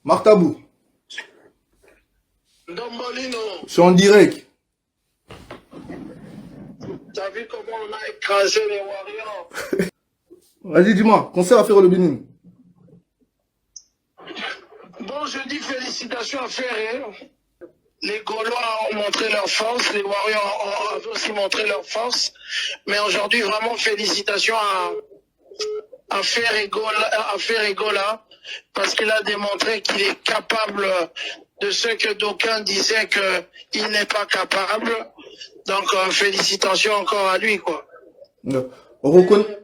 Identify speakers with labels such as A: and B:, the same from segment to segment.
A: Martabou,
B: Dombolino,
A: je suis en direct.
B: t'as vu comment on a écrasé les Warriors?
A: Vas-y, dis-moi, concert à faire le Bénin.
B: Bon, je dis félicitations à Ferré. Les Gaulois ont montré leur force, les Warriors ont aussi montré leur force. Mais aujourd'hui, vraiment félicitations à Ferregola, parce qu'il a démontré qu'il est capable de ce que d'aucuns disaient qu'il n'est pas capable. Donc, félicitations encore à lui, quoi.
A: On reconnaît.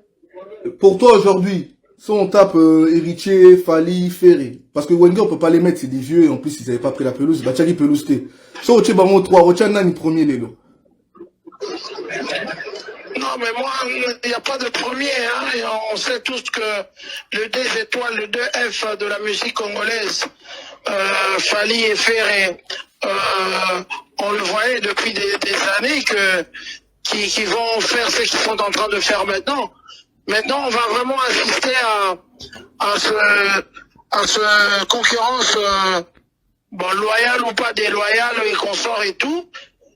A: Pour toi aujourd'hui, si on tape Héritier, Fali, Ferré, parce que Wenger on peut pas les mettre, c'est des vieux et en plus ils avaient pas pris la pelouse, Bachari pelouse t'es. Si on tient Bamo 3, on tient Nani premier les lots.
B: Non, mais moi, il n'y a pas de premier. Hein, et on sait tous que le 2 étoiles, le 2F de la musique congolaise, Fali et Ferré, on le voyait depuis des années qui vont faire ce qu'ils sont en train de faire maintenant. Maintenant, on va vraiment assister à ce concurrence, bon, loyale ou pas déloyale et consorts et tout.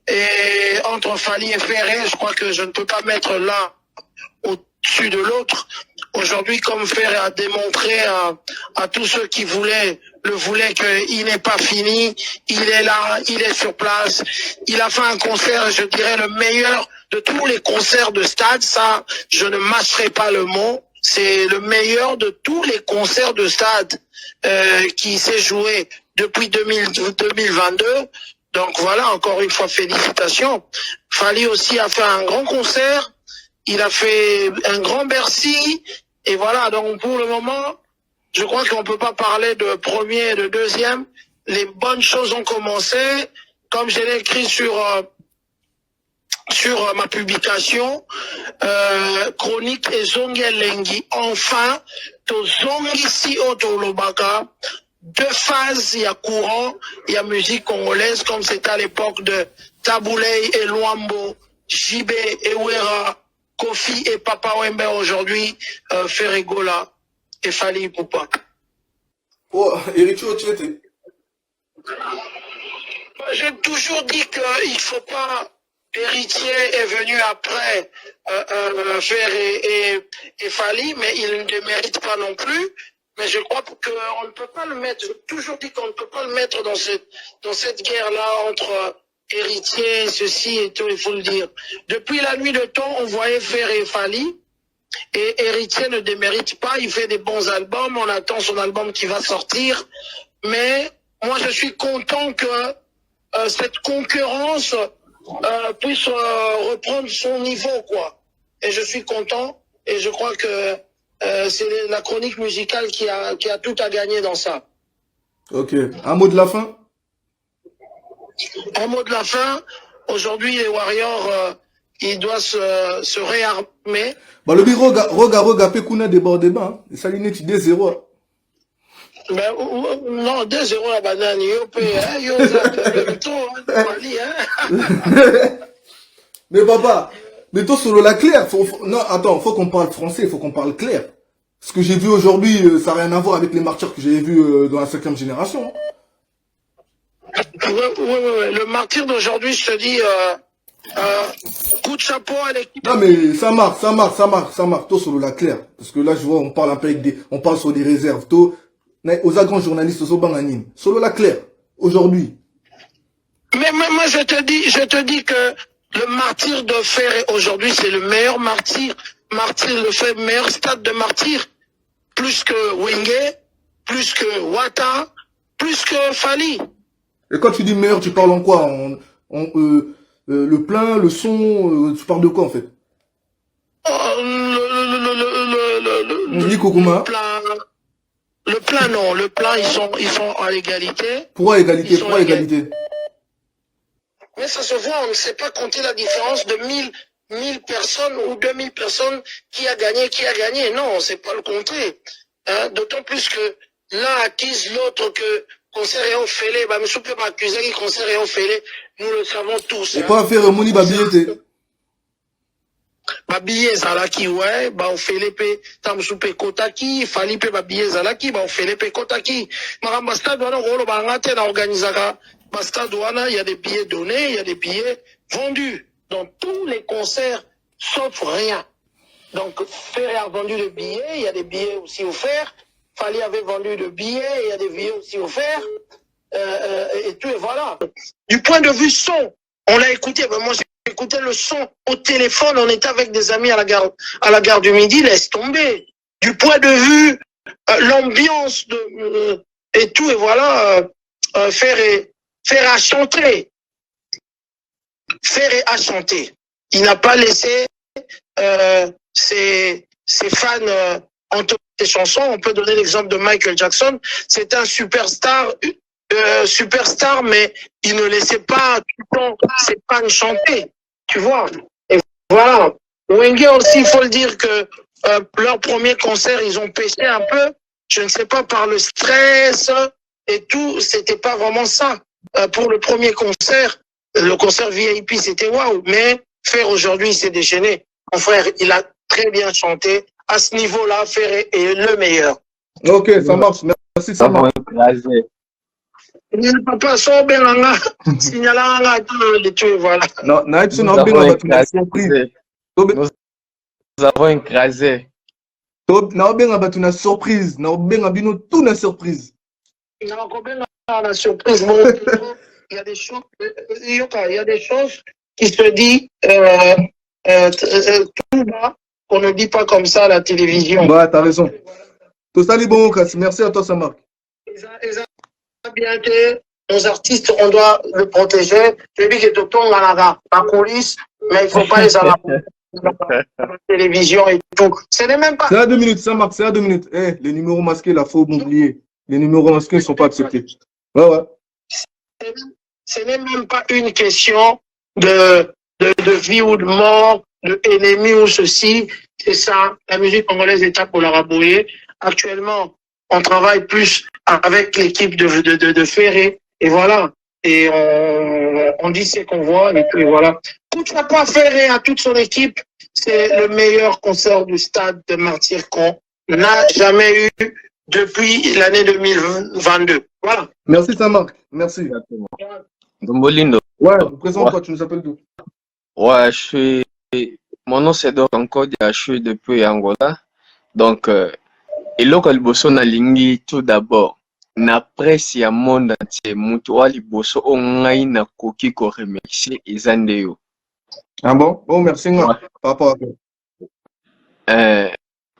B: Et entre Fali et Ferré, je crois que je ne peux pas mettre l'un au-dessus de l'autre. Aujourd'hui, comme Ferré a démontré à tous ceux qui le voulaient qu'il n'est pas fini, il est là, il est sur place. Il a fait un concert, je dirais, le meilleur de tous les concerts de stade. Ça, je ne mâcherai pas le mot. C'est le meilleur de tous les concerts de stade qui s'est joué depuis 2022. Donc voilà, encore une fois, félicitations. Fali aussi a fait un grand concert. Il a fait un grand Bercy. Et voilà, donc pour le moment, je crois qu'on ne peut pas parler de premier et de deuxième. Les bonnes choses ont commencé. Comme je l'ai écrit sur ma publication, chronique et Zongelengi. Enfin, to Zongi si Otolobaka. Deux phases, il y a courant, il y a musique congolaise, comme c'était à l'époque de Tabouley et Luambo, JB et Ouera, Kofi et Papa Wembe aujourd'hui, Ferregola et Fali Poupa.
A: Oh, Héritier Otiete.
B: J'ai toujours dit qu'il ne faut pas. Héritier est venu après Ferré et Fali, mais il ne mérite pas non plus. Mais je crois qu'on ne peut pas le mettre, j'ai toujours dit qu'on ne peut pas le mettre dans cette guerre-là entre héritiers, ceci et tout, il faut le dire. Depuis la nuit de temps, on voyait Ferré et Fali, et héritier ne démérite pas, il fait des bons albums, on attend son album qui va sortir, mais moi je suis content que cette concurrence puisse reprendre son niveau, quoi. Et je suis content, et je crois que c'est la chronique musicale qui a tout à gagner dans ça.
A: Ok. Un mot de la fin?
B: Un mot de la fin. Aujourd'hui, les Warriors, ils doivent se réarmer.
A: Bah, le bureau, roga, Pekuna déborde bas. Et ça, l'inet, il 2-0.
B: Ben, non, 2-0 la banane. Yo,
A: Mais papa, mais toi, sur la claire, non, attends, faut qu'on parle français, faut qu'on parle clair. Ce que j'ai vu aujourd'hui, ça n'a rien à voir avec les martyrs que j'avais vus dans la 5e génération.
B: Oui. Le martyr d'aujourd'hui, je te dis, coup de chapeau à l'équipe.
A: Non, mais ça marche. Toi, sur la claire. Parce que là, je vois, on parle un peu on parle sur des réserves. Toi, aux grands journalistes, aux bananines. Sur la claire, aujourd'hui.
B: Mais moi, je te dis que le martyr de Ferré aujourd'hui, c'est le meilleur martyr. Martyr le fait meilleur stade de martyr. Plus que Wenge, plus que Wata, plus que Fali.
A: Et quand tu dis meilleur, tu parles en quoi? Le plein, le son, tu parles de quoi en fait?
B: Le plein non, le plein ils sont à l'égalité.
A: Pourquoi égalité? Pourquoi égalité?
B: Mais ça se voit, on ne sait pas compter la différence de 1000 personnes ou 2000 personnes qui a gagné. Non, on ne sait pas le compter. Hein? D'autant plus que l'un accuse l'autre que concert et on fait bah, monsieur peut m'accuser qu'il concert et on fait nous le savons tous.
A: Et pas faire Moni Babiété.
B: Babillet Zalaki, ouais, bah on fait l'épée, Tamsoupe Kotaki, Falipe Babillet Zalaki, bah on fait l'épée Kotaki. Maramba Stade, on a organisé, Stade, il y a des billets donnés, il y a des billets vendus. Dans tous les concerts, sauf rien. Donc, Ferré a vendu le billet, il y a des billets aussi offerts. Fali avait vendu le billet, il y a des billets aussi offerts. Et tout, et voilà. Du point de vue son, on l'a écouté. Ben moi, j'ai écouté le son au téléphone. On était avec des amis à la gare du Midi. Laisse tomber. Du point de vue l'ambiance et tout, et voilà. Ferré a chanté. Ferré a chanté. Il n'a pas laissé ses fans entendre ses chansons. On peut donner l'exemple de Michael Jackson. C'est un superstar, mais il ne laissait pas tout le temps ses fans chanter. Tu vois. Et voilà. Wenge aussi, il faut le dire que leur premier concert, ils ont pêché un peu. Je ne sais pas, par le stress et tout. C'était pas vraiment ça. Pour le premier concert, le concert VIP, c'était waouh. Mais Fer aujourd'hui, il s'est déchaîné. Mon frère, il a très bien chanté. À ce niveau-là, Ferré est le meilleur.
A: Ok, ça marche. Merci, ça marche.
B: Papa, so benanga, signalanga, voilà.
A: Non,
C: Nous avons écrasé. Nous avons écrasé.
A: Une surprise. Tout une surprise.
B: La surprise. Il y a des choses, il y a des choses qui se disent tout bas, qu'on ne dit pas comme ça à la télévision.
A: Bah, t'as raison. Tout ça, les bons, merci à toi, ça marque.
B: Bien que nos artistes, on doit le protéger. Je dis que tout le monde a la police, mais il ne faut pas les avoir la télévision et tout. Ce n'est même pas.
A: C'est à 2 minutes, ça marque, c'est à 2 minutes. Eh, les numéros masqués, là, faut m'oublier. Les numéros masqués ne sont pas acceptés. Ouais, ouais.
B: Ce n'est même pas une question de vie ou de mort, de ennemi ou ceci. C'est ça. La musique congolaise est à collaborer. Actuellement, on travaille plus avec l'équipe de Ferré. Et voilà. Et on dit ce qu'on voit. Et puis voilà. Pourquoi Ferré à toute son équipe, c'est le meilleur concert du stade de Martyr qu'on n'a jamais eu depuis l'année 2022. Voilà.
A: Merci, ça marque. Merci.
C: Dombolindo.
A: Ouais, présente-toi, tu nous appelles d'où?
C: Ouais, mon nom c'est Doc encore, je suis depuis Angola. Donc, eloko liboso na lingi tout d'abord. Na presse ya monde entier, mutu wa liboso o ngai na koki ko remercier eza nde yo.
A: Ah bon? Bon, merci. Ouais. Par rapport à
C: quoi?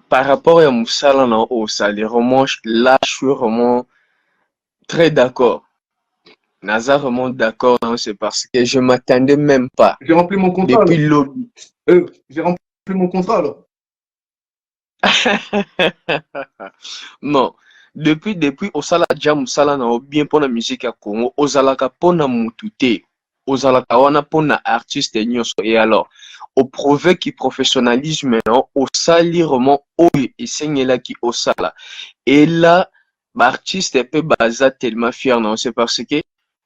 C: Par rapport à Moussala na osali, vraiment, là, je suis vraiment très d'accord. Nazar vraiment d'accord, c'est parce que je m'attendais même pas.
A: J'ai rempli mon contrat.
C: Depuis l'aube.
A: J'ai rempli mon contrat alors.
C: Non. Depuis osala jam osala na bien pour la musique à Congo, ozalaka pona mutute, ozalaka wana pona artiste nyonso. Et alors, au prouver qui professionnalisme non, osali vraiment oyo esengela ki osala. Et là, l'artiste peut baza tellement fier non, c'est parce que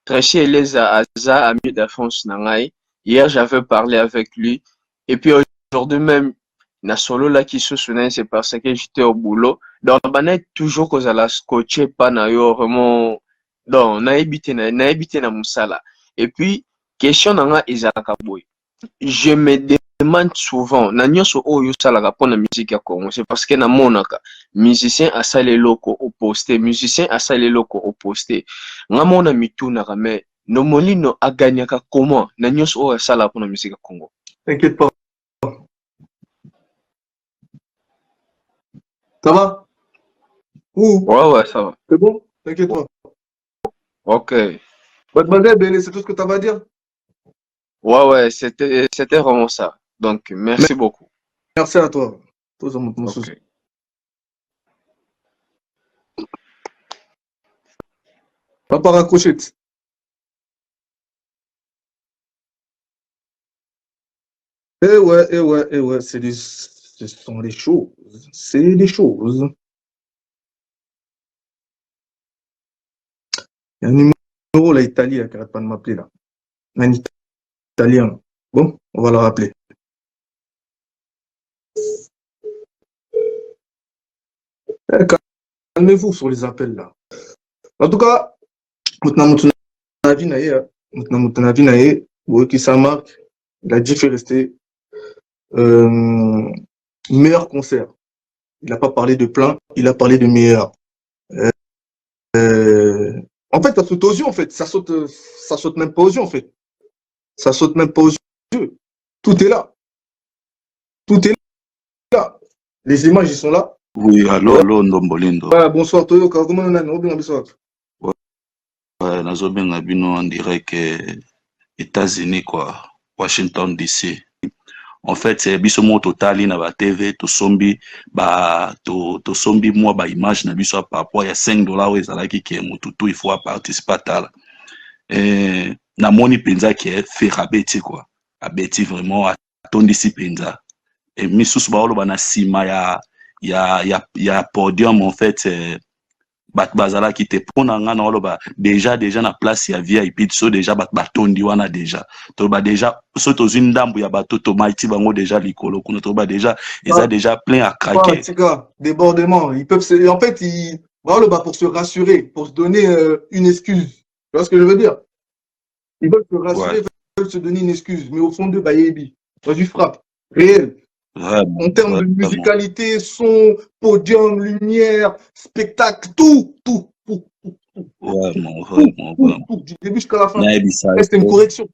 C: Tracy Eleza Aza, ami d'Afrance Nangai. Hier, j'avais parlé avec lui. Et puis aujourd'hui même, na solo là qui se souvient, c'est parce que j'étais au boulot. Donc, on est toujours qu'on a la scotché, pas na yo, vraiment. Donc, on a habité na Moussala. Et puis, question nanga ezalaka boy. Je me demande souvent, na nyonso oyo salaka pona musique ya Congo, c'est parce que na monaka musicien asali loko opposé, musicien asali loko opposé. Nga mona mitunaka mais no molino aganyaka comment na nyonso oyo asala pona musique ya Congo.
A: T'inquiète pas. Ça va?
C: Ouais, ça va.
A: C'est bon? T'inquiète pas.
C: Ok.
A: C'est tout ce que tu avais à dire?
C: Ouais, c'était vraiment ça. Donc, merci beaucoup.
A: Merci à toi.
C: Okay.
A: Pas raccrocher. Eh ouais, ce sont des choses. C'est des choses. Il y a un numéro là, italien, qui n'arrête pas de m'appeler là. Un italien. Bon, on va le rappeler. Eh, calmez-vous sur les appels là. En tout cas, maintenant, qui ça marque, il a dit fait rester meilleur concert. Il n'a pas parlé de plein, il a parlé de meilleur. En fait, ça saute aux yeux, en fait. Ça saute même pas aux yeux, en fait. Ça saute même pas aux yeux. Tout est là. Tout est là. Les images, ils sont là.
D: Oui, allô, Ndombolindo.
A: Ouais, bonsoir, Toyoka. Comment on a bonsoir.
D: Ouais, nazobenga bino en direct États-Unis, quoi. Washington, D.C. En fait, c'est biso mo totali na ba TV, to sombi moi ba image na biso par rapport à $5 ezalaki ke mututu il faut participer tala. Na moni penza ke faire abeti quoi. Abeti vraiment atondisi penza. Et misusu ba oloba na sima ya podium en fait bat bazala qui te pona nga na oloba déjà na place ya VIP so déjà bat batondi wana déjà to ba déjà so to zindambu ya bato to maiti bango déjà likolo kuna to ba déjà ils a déjà plein à craquer
A: débordement ils peuvent en fait ils oloba pour se rassurer pour se donner une excuse tu vois ce que je veux dire ils veulent se rassurer ils veulent se donner une excuse mais au fond de bayebi toi du frappe réel. En termes de musicalité, son, podium, lumière, spectacle, tout.
D: Vraiment.
A: Du début jusqu'à la fin. C'est une correction.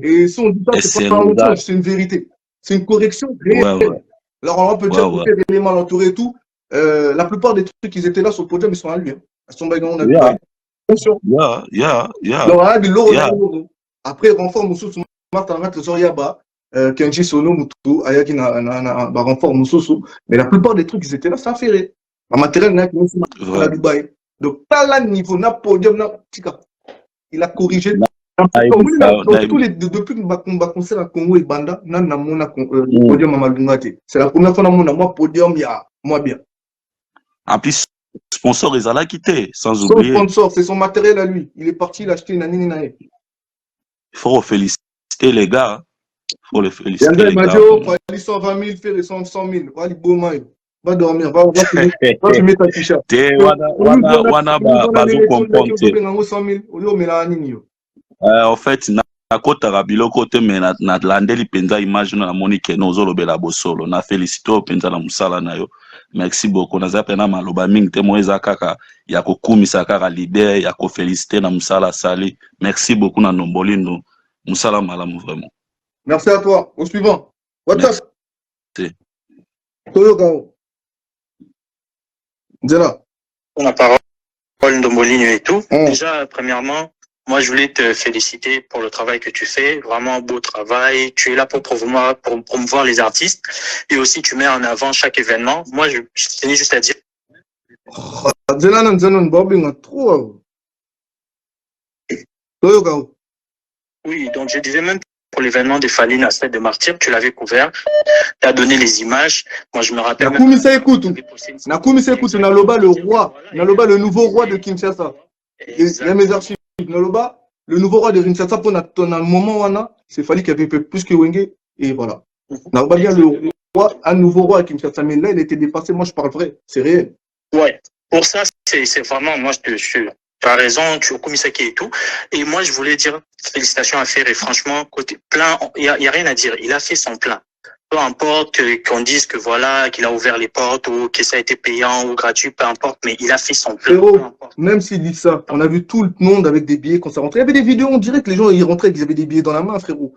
A: Et si on dit ça, c'est pas un mensonge, c'est une vérité. C'est une correction réelle. Alors on peut dire que les mal entourés et tout. La plupart des trucs qui étaient là sur le podium, ils sont à lui. Ils sont bagarres, on a vu. Après, renfort, Moussou, Martin, le Zoriaba. Kenji Sono Mutu ayaki na renfort mususu mais la plupart des trucs ils étaient là ça fait un matériel na à Dubaï donc pas là niveau na podium na tika il a corrigé tous les depuis que concert à Congo et Banda na mona podium à Malungate c'est la première fois na mona moi podium ya moi bien
D: en plus sponsor ils allaient quitter sans
A: oublier son sponsor c'est son matériel à lui il est parti il a acheté une année
D: il faut féliciter les gars. Faut les féliciter.
A: Les gars. 120 000, faire 100 000. Va dormir, va te mettre un t-shirt.
D: En fait, na kota bilo kote mais na landeli penza image na Monique no zolobela bosolo na félicité penza na musala na yo. Merci beaucoup. Na zapena maloba mingi te moeza kaka ya kokumisa kaka leader ya ko féliciter na musala sali. Merci beaucoup na Ndombolindo. Musala malamu vraiment.
A: Merci à toi. Au suivant. WhatsApp. Toyokao. Zera.
E: On a parole Ndombolino et tout. Déjà, premièrement, moi, je voulais te féliciter pour le travail que tu fais. Vraiment beau travail. Tu es là pour promouvoir les artistes. Et aussi, tu mets en avant chaque événement. Moi, je tenais juste à dire. Oui, donc je disais même pour l'événement des Fally na Stade de Martyrs, tu l'avais couvert, tu as donné les images. Moi, je me rappelle.
A: Nakumisa écoute, Naloba le roi, Naloba le nouveau roi de Kinshasa. Il y a mes archives. Naloba, le nouveau roi de Kinshasa, pour un moment où c'est Fally qui avait plus que Wenge, et voilà. Naloba bien le roi, un nouveau roi à Kinshasa, mais là, il était dépassé. Moi, je parle vrai, c'est réel.
E: Ouais, pour ça, c'est vraiment, moi, je te suis. Tu as raison, tu as commis ça qui et tout. Et moi, je voulais dire félicitations à faire. Et franchement, côté plein, il y a rien à dire. Il a fait son plein. Peu importe qu'on dise que voilà, qu'il a ouvert les portes ou que ça a été payant ou gratuit, peu importe, mais il a fait son plein.
A: Frérot, même s'il dit ça, on a vu tout le monde avec des billets quand ça rentrait. Il y avait des vidéos, on dirait que les gens ils rentraient, qu'ils avaient des billets dans la main, frérot.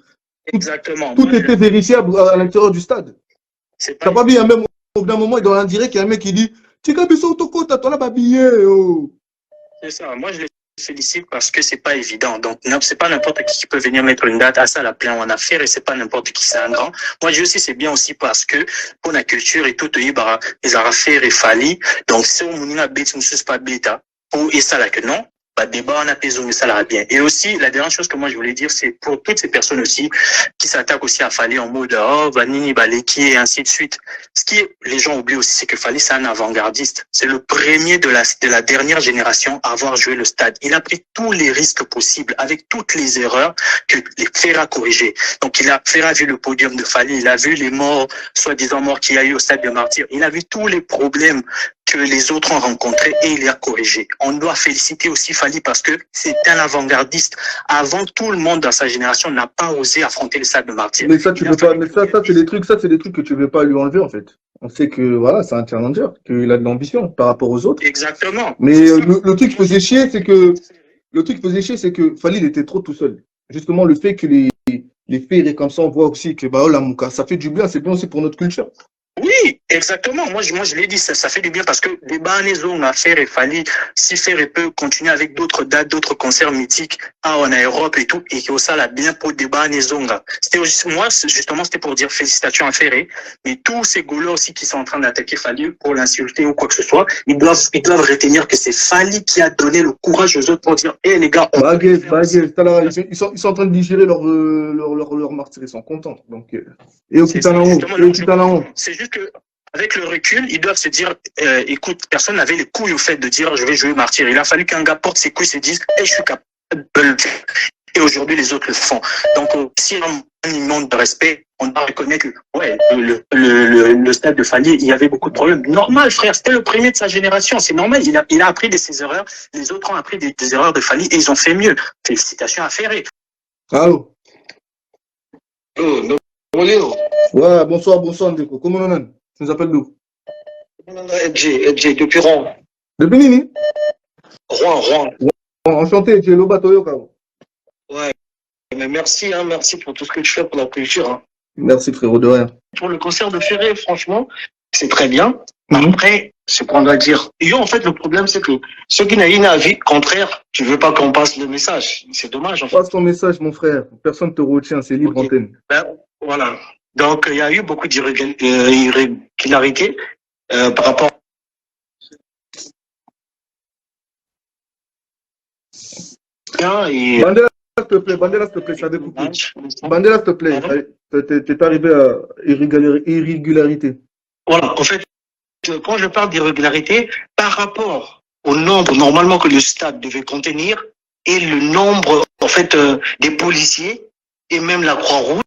E: Exactement.
A: Tout était vérifiable à l'intérieur du stade. T'as pas vu, même au bout d'un moment, dans l'indirect, il y a un mec qui dit tu as besoin de ton compte, toi là, billet.
E: C'est ça. Moi, je les félicite parce que c'est pas évident. Donc, c'est pas n'importe qui peut venir mettre une date à ça, la plein en affaire, et c'est pas n'importe qui, c'est un grand. Moi, je sais, c'est bien aussi parce que pour la culture et tout, les affaires et Fally. Donc, si on n'a pas bêta, pour et ça là que non, bah, débat, on a pesé, mais ça là bien. Et aussi, la dernière chose que moi, je voulais dire, c'est pour toutes ces personnes aussi qui s'attaquent aussi à Fally en mode, oh, Vanini, Baleki, et ainsi de suite. Ce qui les gens oublient aussi, c'est que Fally, c'est un avant-gardiste. C'est le premier de la dernière génération à avoir joué le stade. Il a pris tous les risques possibles avec toutes les erreurs que les Ferra corrigé. Donc, Ferra a vu le podium de Fally, il a vu les morts, soi-disant morts qu'il y a eu au stade de Martyrs. Il a vu tous les problèmes que les autres ont rencontré et il a corrigé. On doit féliciter aussi Fally parce que c'est un avant-gardiste. Avant, tout le monde dans sa génération n'a pas osé affronter le Stade de Martyrs.
A: Mais ça, tu peux pas, mais ça, c'est des trucs, que tu veux pas lui enlever, en fait. On sait que, voilà, c'est un challenger, qu'il a de l'ambition par rapport aux autres.
E: Exactement.
A: Mais le truc qui faisait chier, c'est que Fally, il était trop tout seul. Justement, le fait que les faits comme ça, on voit aussi que, bah, oh, la mouka, ça fait du bien, c'est bien aussi pour notre culture.
E: Oui, exactement. Moi, je l'ai dit, ça fait du bien parce que les Bahanésons à faire et Fally, si Ferré peut continuer avec d'autres dates, d'autres concerts mythiques en Europe et tout, et que ça l'a bien pour des Bahanésons. Moi, justement, c'était pour dire félicitations à Ferré, mais tous ces gars-là aussi qui sont en train d'attaquer Fally pour l'insulter ou quoi que ce soit, ils doivent retenir que c'est Fally qui a donné le courage aux autres pour dire, hé les gars,
A: baguette, ils sont en train de digérer leur martyr, ils sont contents. Donc, et au Kitanao,
E: c'est juste que avec le recul, ils doivent se dire, écoute, personne n'avait les couilles au fait de dire je vais jouer martyr. Il a fallu qu'un gars porte ses couilles et se dise, je suis capable de le faire. Et aujourd'hui, les autres le font. Donc, si on a un minimum de respect, on doit reconnaître que ouais, le stade de Fally, il y avait beaucoup de problèmes. Normal, frère, c'était le premier de sa génération. C'est normal, il a appris de ses erreurs. Les autres ont appris des erreurs de Fally et ils ont fait mieux. Félicitations à Ferré.
A: Allô?
F: Léo.
A: Ouais, bonsoir, Ndeko. Comment on est? Tu nous appelles d'où?
F: Edjé, depuis Rouen.
A: Depuis Nini?
F: Rouen.
A: Enchanté, Edjé, Loba Toyoka.
F: Ouais, mais merci pour tout ce que tu fais pour la culture. Hein.
A: Merci frérot, de rien.
F: Pour le concert de Ferré, franchement, c'est très bien. Après, ce qu'on doit dire. Et en fait, le problème, c'est que ceux qui n'ont un avis contraire, tu veux pas qu'on passe le message. C'est dommage, en fait.
A: Passe ton message, mon frère. Personne ne te retient, c'est libre antenne.
F: Ben, voilà. Donc, il y a eu beaucoup d'irrégularités par rapport. Et...
A: Bandela, s'il te plaît, ça découpe. Bandela, s'il te plaît, t'es arrivé à irrégularité.
F: Voilà, en fait, quand je parle d'irrégularité, par rapport au nombre normalement que le stade devait contenir et le nombre, en fait, des policiers et même la Croix-Rouge,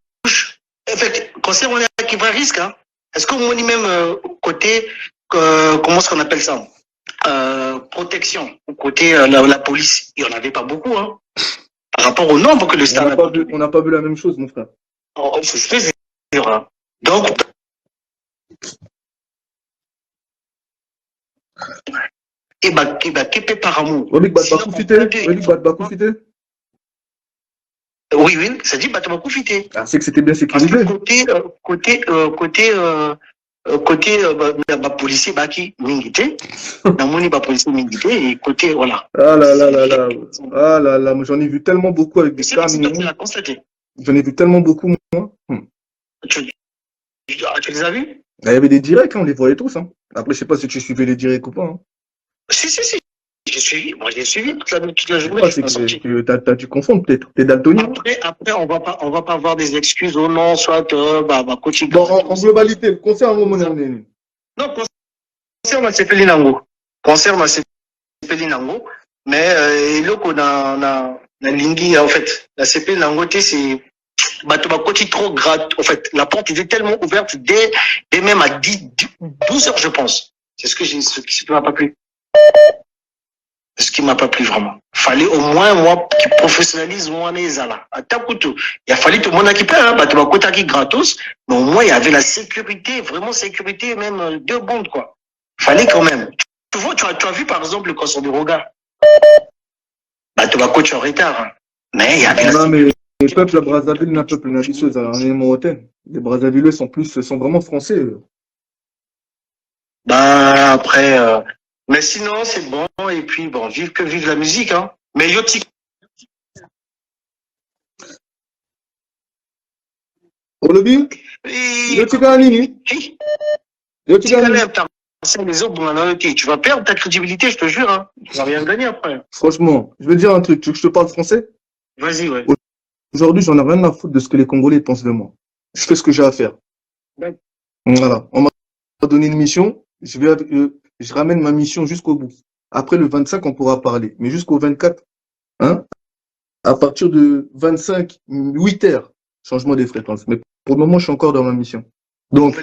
F: en fait, concert on est à qui va risque, hein. Est-ce qu'on dit même côté, comment est-ce qu'on appelle ça, protection, côté la police, il n'y en avait pas beaucoup, hein, par rapport au nombre que le stade
A: on n'a pas vu la même chose, mon frère.
F: Oh, je te jure, hein. Donc, qui peut par amour. Oui, ça dit Batama Koufité.
A: Ah, c'est que c'était bien sécurisé.
F: Côté policier baki mingité, namoni policier mingité et côté voilà.
A: Ah là, j'en ai vu tellement beaucoup avec des camions. J'en ai vu tellement beaucoup moi.
F: Tu les as vus?
A: Il y avait des directs, on les voyait tous. Hein. Après, je sais pas si tu suivais les directs ou pas. Hein.
F: Si. J'ai suivi toute la journée.
A: T'as dû confondre peut-être. T'es daltonien.
F: Après, on va pas avoir des excuses au nom, soit coaching.
A: Bon, en globalité, le concert en moment.
F: Non, concert m'a sepeli nango. Mais là qu'on a lingi en fait, la sepeli nango c'est coaching trop grave. En fait, la porte était tellement ouverte dès même à 12 heures, je pense. C'est ce qui m'a pas plu. Ce qui m'a pas plu vraiment. Fallait au moins, moi, qui professionnalise moi les ala. À Takuto. Il a fallu tout le monde qui paie, hein, tu vas côté qui gratos. Mais au moins, il y avait la sécurité, vraiment sécurité, même 2 bondes, quoi. Fallait quand même. Tu vois, tu as vu, par exemple, le concert de Roga. Tu vas coach en retard, hein. Mais il y avait
A: mais le peuple à Brazzaville n'a peuple n'a des choses à Marocaine. Les Brazzavilleux sont vraiment français.
F: Après, mais sinon, c'est bon, et puis bon, vive la musique, hein. Mais Yoti.
A: Olobi? Yoti Kanini? Yoti Kanini?
F: Tu vas perdre ta crédibilité, je te jure, hein. Tu vas rien gagner après.
A: Franchement, je veux dire un truc, tu veux que je te parle français?
F: Vas-y, ouais.
A: Aujourd'hui, j'en ai rien à foutre de ce que les Congolais pensent de moi. Je fais ce que j'ai à faire.
F: Ouais.
A: Voilà. On m'a donné une mission, je ramène ma mission jusqu'au bout. Après le 25, on pourra parler. Mais jusqu'au 24, hein, à partir de 25, 8 heures, changement des fréquences. Mais pour le moment, je suis encore dans ma mission. Donc,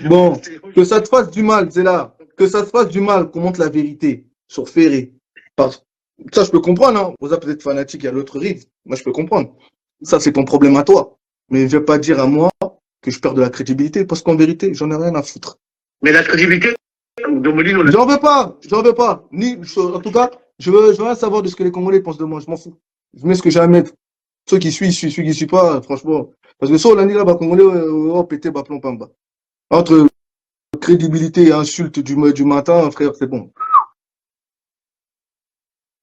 A: bon, que ça te fasse du mal, Zéla. que ça se fasse du mal, qu'on montre la vérité sur Ferré. Ça, je peux comprendre. Hein. Vous êtes peut-être fanatique, il y a l'autre rive. Moi, je peux comprendre. Ça, c'est ton problème à toi. Mais je vais pas dire à moi que je perds de la crédibilité, parce qu'en vérité, j'en ai rien à foutre.
F: Mais la crédibilité,
A: J'en veux pas. En tout cas, je veux rien savoir de ce que les Congolais pensent de moi. Je m'en fous. Je mets ce que j'ai à mettre. Ceux qui suivent, ceux qui suivent pas, franchement. Parce que ça, on a dit là, Congolais, on pété, plomb, pamba. Entre crédibilité et insulte du matin, frère, c'est bon.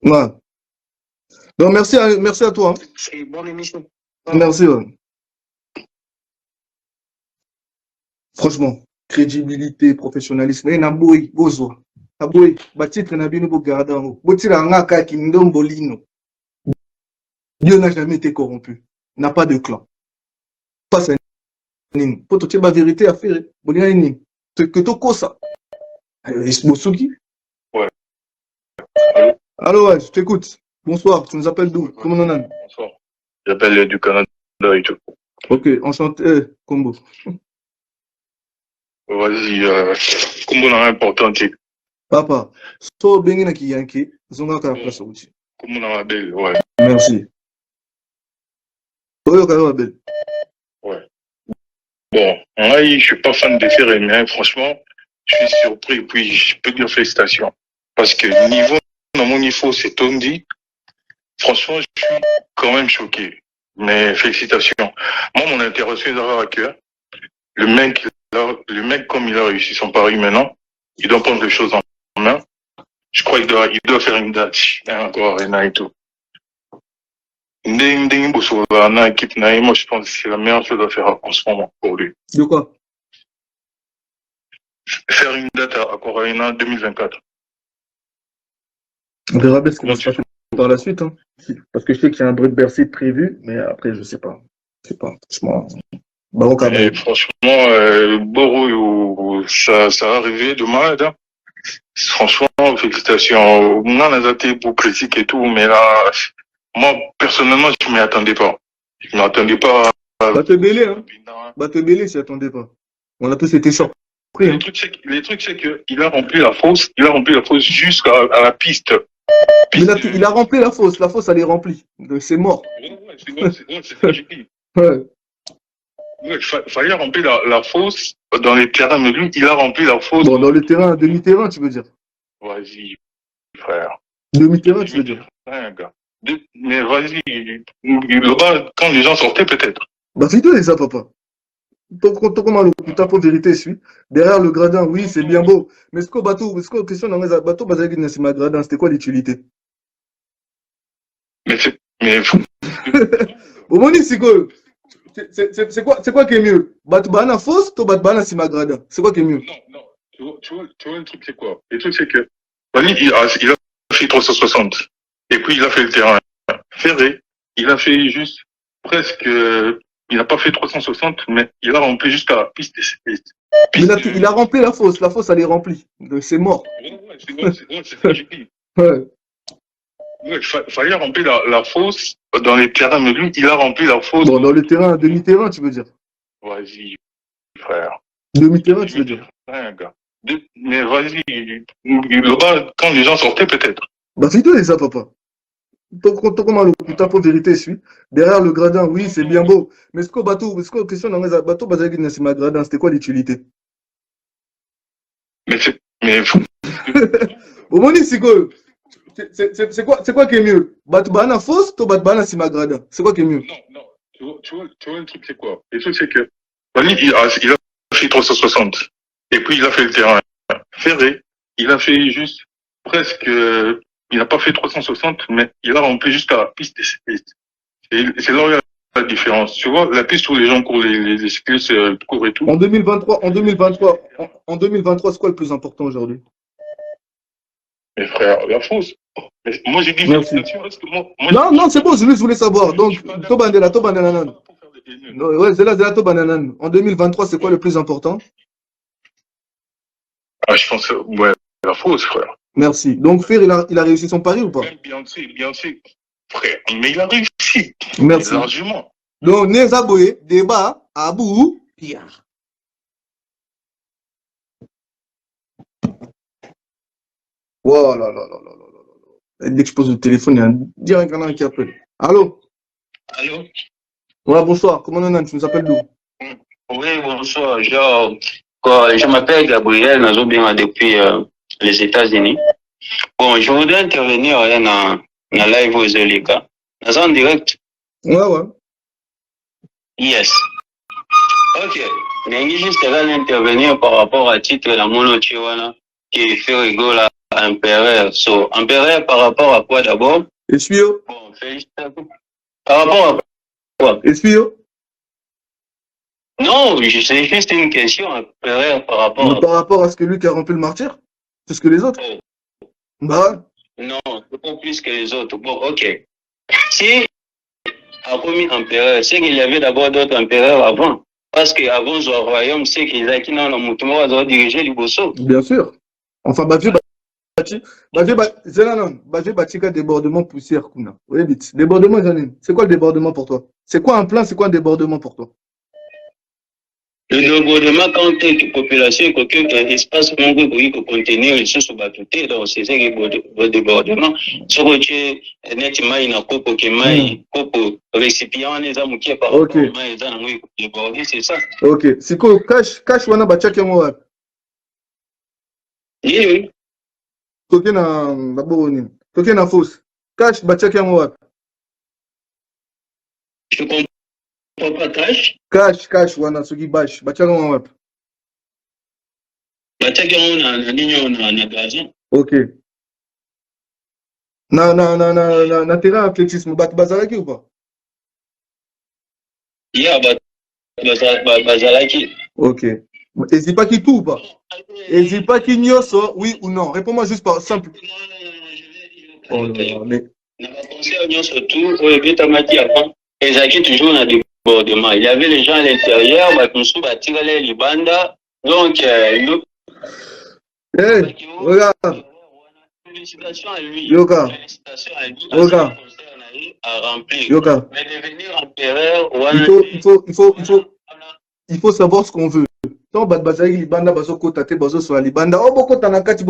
A: Ouais. Donc, merci à toi. Hein.
F: c'est une bonne émission.
A: Merci. Ouais. Franchement, crédibilité, professionnalisme. Et Naboui, Bozo. Naboui, Batitre Nabino Bogardan. Botira Ngaka Kindom Bolino. Dieu n'a jamais été corrompu. Il n'a pas de clan. Pas ça. Pour te dire la vérité à faire. C'est que tu ça. Bosuki.
G: Ouais.
A: Allô, ouais, je t'écoute. Bonsoir, tu nous appelles d'où? Comment on a?
G: Bonsoir. J'appelle du Canada et tout.
A: Ok, enchanté, Combo.
G: Vas-y, Combo n'a important, tu sais.
A: Papa, so bengi na kiyanki, zonga ka place aussi.
G: Combo n'a belle, ouais.
A: Merci. Oyo ka belle.
G: Ouais. Bon, moi, je suis pas fan de Ferré, mais franchement, je suis surpris, puis je peux dire félicitations. Parce que niveau, dans mon niveau, c'est Tondi. Franchement, je suis quand même choqué. Mais félicitations. Moi, mon intéressé d'avoir à cœur, le mec, comme il a réussi son pari maintenant, il doit prendre les choses en main. Je crois qu'il doit faire une date. Encore, et tout. Moi, je pense que c'est la meilleure chose à faire en ce moment pour lui.
A: De quoi?
G: Faire une date à Corona 2024.
A: On verra bien ce qui va se passer par la suite. Hein. Parce que je sais qu'il y a un bruit de Bercy prévu, mais après, je sais pas. Je sais pas. Franchement.
G: Et franchement, Boro, ça va arriver demain. Hein. Franchement, félicitations. On a adapté pour critique et tout, mais là, moi, personnellement, je ne m'y attendais pas. Je ne m'attendais pas à...
A: Bah te bêler, hein. Bah te bêler, s'y attendait pas. On a tous été surpris.
G: Les trucs, c'est qu'il a rempli la fosse. Il a rempli la fosse jusqu'à la piste.
A: Il a rempli la fosse. La fosse, elle est remplie. C'est mort.
G: Ouais, c'est ce que j'ai dit.
A: Ouais.
G: Il fallait remplir la fosse dans les terrains, mais lui, il a rempli la fosse.
A: Bon, dans le terrain, demi-terrain, tu veux dire?
G: Vas-y, frère.
A: Demi-terrain, tu veux dire?
G: Ouais, gars. Mais vas-y, là-bas, quand les gens sortaient, peut-être.
A: Bah, c'est toi, ça, papa. Comment le pour vérité suit. Derrière le gradin, oui, c'est bien beau. Mais ce qu'on bateau, question dans les bateaux, c'est ma gradin, c'était quoi l'utilité?
G: Mais
A: au moins, c'est quoi qui est mieux? Batbana fausse, toi Batbana c'est ma gradin. C'est quoi qui est mieux?
G: Non. Tu vois, le truc, c'est quoi? Le truc, c'est que, il a fait 360. Et puis, il a fait le terrain. Ferré, il a fait juste presque, il n'a pas fait 360, mais il a rempli jusqu'à la piste.
A: Il a rempli la fosse elle est remplie. C'est mort.
G: Ouais, c'est ce que j'ai dit.
A: Ouais.
G: Il fallait remplir la fosse dans les terrains, mais lui, il a rempli la fosse.
A: Bon, dans le terrain, demi-terrain, tu veux dire?
G: Vas-y, frère.
A: Demi-terrain, tu veux dire?
G: Ouais, gars. Mais vas-y, là-bas, quand les gens sortaient, peut-être.
A: Bah, c'est toi, ça, papa. Comment le pour vérité suit. Derrière le gradin, oui, c'est bien beau. Mais ce qu'on bateau, question dans les bateaux, c'est ma gradin, c'était quoi l'utilité?
G: Mais
A: au moins, c'est quoi qui est mieux? Batbana fausse, toi Batbana c'est ma gradin. C'est quoi qui est mieux?
G: Non. Tu vois, le truc, c'est quoi? Le truc, c'est que, il a fait 360. Et puis, il a fait le terrain. Ferré, il a fait juste presque, il n'a pas fait 360, mais il a rempli jusqu'à la piste. C'est là où il y a la différence. Tu vois, la piste où les gens courent, les cyclistes courent et tout.
A: En 2023, c'est quoi le plus important aujourd'hui?
G: Mes frères, la fosse. Moi, j'ai dit félicitations parce que moi.
A: Non, c'est bon, je voulais savoir. Donc, Tobandela. Ouais, c'est là, Tobandela. En 2023, c'est quoi le plus important?
G: Ah, je pense, ouais, la fosse, frère.
A: Merci. Donc, Fer, il a réussi son pari ou pas?
G: Bien sûr, frère. Mais il a réussi.
A: Merci.
G: Largement.
A: Donc, Nezaboye, débat, Abou, Pierre. Oh là là là là là là là. Dès que je pose le téléphone, il y a un direct un qui appelle. Allô?
H: Allô?
A: Ouais, bonsoir. Comment on est? Tu nous appelles d'où?
H: Oui, bonsoir. Je m'appelle Gabriel, Nazobima depuis les États-Unis. Bon, je voudrais intervenir dans live aux Olika. Dans un direct?
A: Ouais.
H: Yes. Ok. Mais juste intervenir par rapport à titre de la monochiwana qui fait rigoler à Empereur. So, Empereur par rapport à quoi d'abord?
A: Essuie-yo.
H: Bon, félicitations. Par rapport à quoi?
A: Essuie-yo.
H: Non, c'est juste une question, Empereur, par rapport à...
A: Par rapport à ce que lui qui a rempli le martyr? Plus que les autres?
H: Oh.
A: Bah.
H: Non, pas plus que les autres. Bon, ok. Si a commis empereur, c'est qu'il y avait d'abord d'autres empereurs avant. Parce qu'avant, le royaume, c'est qu'ils ont dirigé les Bosso.
A: Bien sûr. Enfin, Batika débordement poussière, Kuna. Oui, vite. Débordement, Janine. C'est quoi le débordement pour toi? C'est quoi un plan? C'est quoi un débordement pour toi?
H: Le débordement, quand une population, quelqu'un espace pour contenir les choses battutées, donc c'est ça le débordement. Ce que tu es nettement une coupe qui maille, coupe récipient, les hommes qui est par rapport à maille, déborder, c'est ça.
A: Ok. C'est quoi? Cache, wana bachaki moi.
H: Oui.
A: Toke na baboni. Toke na fausse. Cache bachaki moi.
H: Je comprends pas cache.
A: Cache wana soki bash bachaki moi.
H: Bachaki moi na ligne na gazon.
A: Ok. Na terrain athlétisme bazalaki ou pas?
H: Yeah, bazalaki.
A: Ok. N'hésite pas qui tout ou pas? N'hésite pas qui nyoso, oui ou non? Réponds-moi juste par simple.
H: Non, je vais dire. Oh non, mais. Dans le conseil nyoso tout, au Betamaki avant, Ezaki toujours dans des débordements. Il y avait les gens à l'intérieur, Batumsu batira les Libanda. Donc,
A: regarde.
H: Félicitations à lui.
A: Yoka.
H: Félicitations à lui.
A: Yoka.
H: À remplir.
A: Yoka.
H: Mais devenir empereur,
A: il faut savoir ce qu'on veut. Tant bazali libanda bazoko tate bazo sur libanda. Oh boko tanakati.